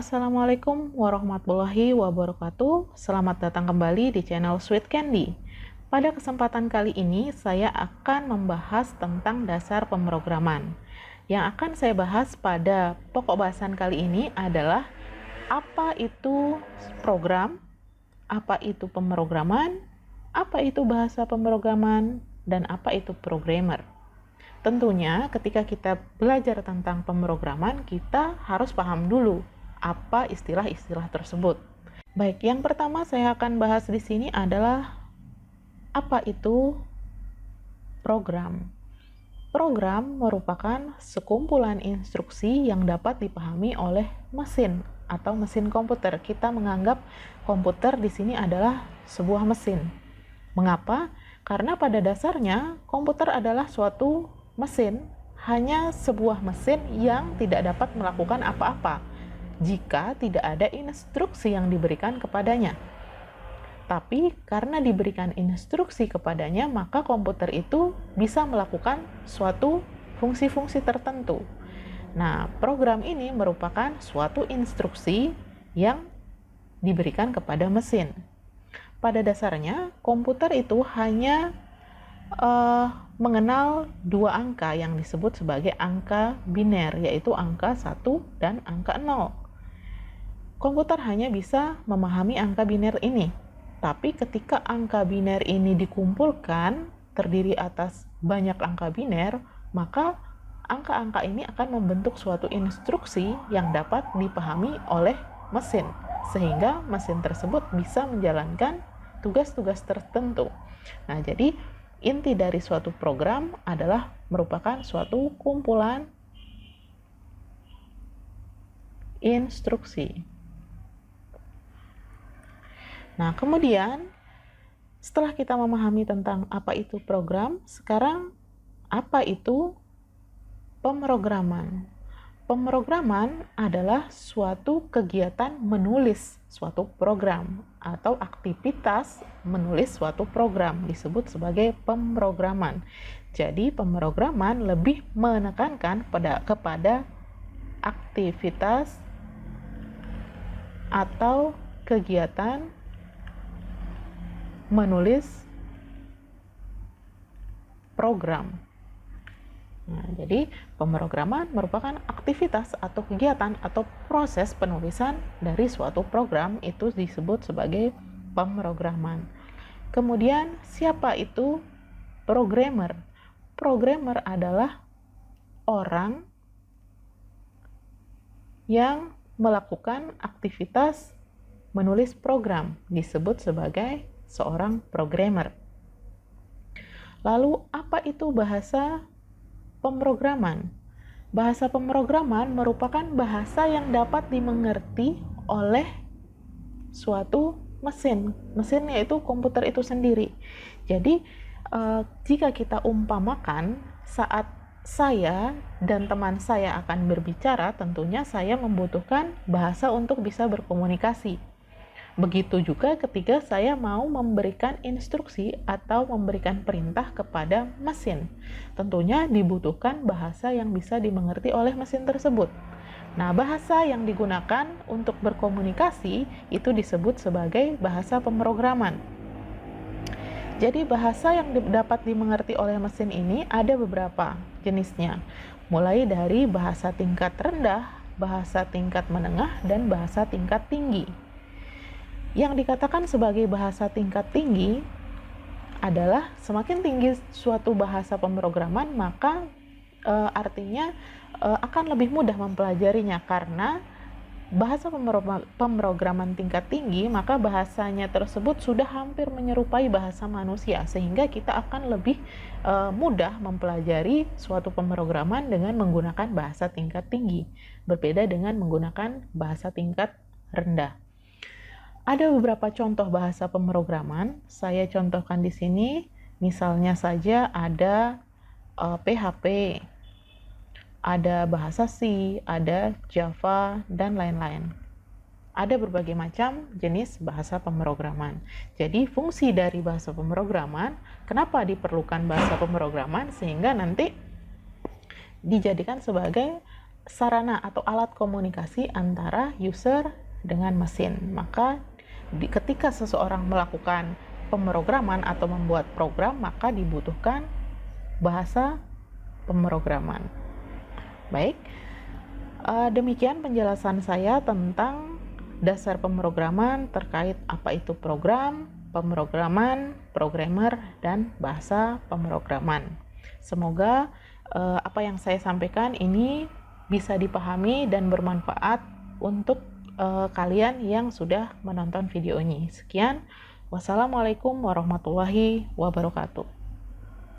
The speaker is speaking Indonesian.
Assalamualaikum warahmatullahi wabarakatuh. Selamat datang kembali di channel Sweet Candy. Pada kesempatan kali ini, saya akan membahas tentang dasar pemrograman. Yang akan saya bahas pada pokok bahasan kali ini adalah apa itu program, apa itu pemrograman, apa itu bahasa pemrograman, dan apa itu programmer. Tentunya ketika kita belajar tentang pemrograman, kita harus paham dulu apa istilah-istilah tersebut. Baik, yang pertama saya akan bahas di sini adalah apa itu program. Program merupakan sekumpulan instruksi yang dapat dipahami oleh mesin atau mesin komputer. Kita menganggap komputer di sini adalah sebuah mesin. Mengapa? Karena pada dasarnya komputer adalah suatu mesin, hanya sebuah mesin yang tidak dapat melakukan apa-apa jika tidak ada instruksi yang diberikan kepadanya. Tapi karena diberikan instruksi kepadanya, maka komputer itu bisa melakukan suatu fungsi-fungsi tertentu. Nah, program ini merupakan suatu instruksi yang diberikan kepada mesin. Pada dasarnya, komputer itu hanya mengenal dua angka yang disebut sebagai angka biner, yaitu angka 1 dan angka 0. Komputer hanya bisa memahami angka biner ini. Tapi ketika angka biner ini dikumpulkan, terdiri atas banyak angka biner, maka angka-angka ini akan membentuk suatu instruksi yang dapat dipahami oleh mesin, sehingga mesin tersebut bisa menjalankan tugas-tugas tertentu. Nah, jadi inti dari suatu program adalah merupakan suatu kumpulan instruksi. Nah, kemudian setelah kita memahami tentang apa itu program, sekarang apa itu pemrograman? Pemrograman adalah suatu kegiatan menulis suatu program atau aktivitas menulis suatu program, disebut sebagai pemrograman. Jadi pemrograman lebih menekankan kepada aktivitas atau kegiatan menulis program. Nah, jadi pemrograman merupakan aktivitas atau kegiatan atau proses penulisan dari suatu program, itu disebut sebagai pemrograman. Kemudian siapa itu programmer? Programmer adalah orang yang melakukan aktivitas menulis program, disebut sebagai seorang programmer. Lalu apa itu bahasa pemrograman? Bahasa pemrograman merupakan bahasa yang dapat dimengerti oleh suatu mesin. Mesin yaitu komputer itu sendiri. Jadi jika kita umpamakan saat saya dan teman saya akan berbicara, tentunya saya membutuhkan bahasa untuk bisa berkomunikasi. Begitu juga ketika saya mau memberikan instruksi atau memberikan perintah kepada mesin. Tentunya dibutuhkan bahasa yang bisa dimengerti oleh mesin tersebut. Nah, bahasa yang digunakan untuk berkomunikasi itu disebut sebagai bahasa pemrograman. Jadi bahasa yang dapat dimengerti oleh mesin ini ada beberapa jenisnya. Mulai dari bahasa tingkat rendah, bahasa tingkat menengah, dan bahasa tingkat tinggi. Yang dikatakan sebagai bahasa tingkat tinggi adalah semakin tinggi suatu bahasa pemrograman, maka artinya akan lebih mudah mempelajarinya, karena bahasa pemrograman tingkat tinggi, maka bahasanya tersebut sudah hampir menyerupai bahasa manusia, sehingga kita akan lebih mudah mempelajari suatu pemrograman dengan menggunakan bahasa tingkat tinggi, berbeda dengan menggunakan bahasa tingkat rendah. Ada beberapa contoh bahasa pemrograman, saya contohkan di sini. Misalnya saja ada PHP, ada bahasa C, ada Java, dan lain-lain. Ada berbagai macam jenis bahasa pemrograman. Jadi fungsi dari bahasa pemrograman, kenapa diperlukan bahasa pemrograman, sehingga nanti dijadikan sebagai sarana atau alat komunikasi antara user dengan mesin. Maka ketika seseorang melakukan pemrograman atau membuat program, maka dibutuhkan bahasa pemrograman. Baik, demikian penjelasan saya tentang dasar pemrograman terkait apa itu program, pemrograman, programmer, dan bahasa pemrograman. Semoga apa yang saya sampaikan ini bisa dipahami dan bermanfaat untuk kalian yang sudah menonton video ini. Sekian, wassalamualaikum warahmatullahi wabarakatuh.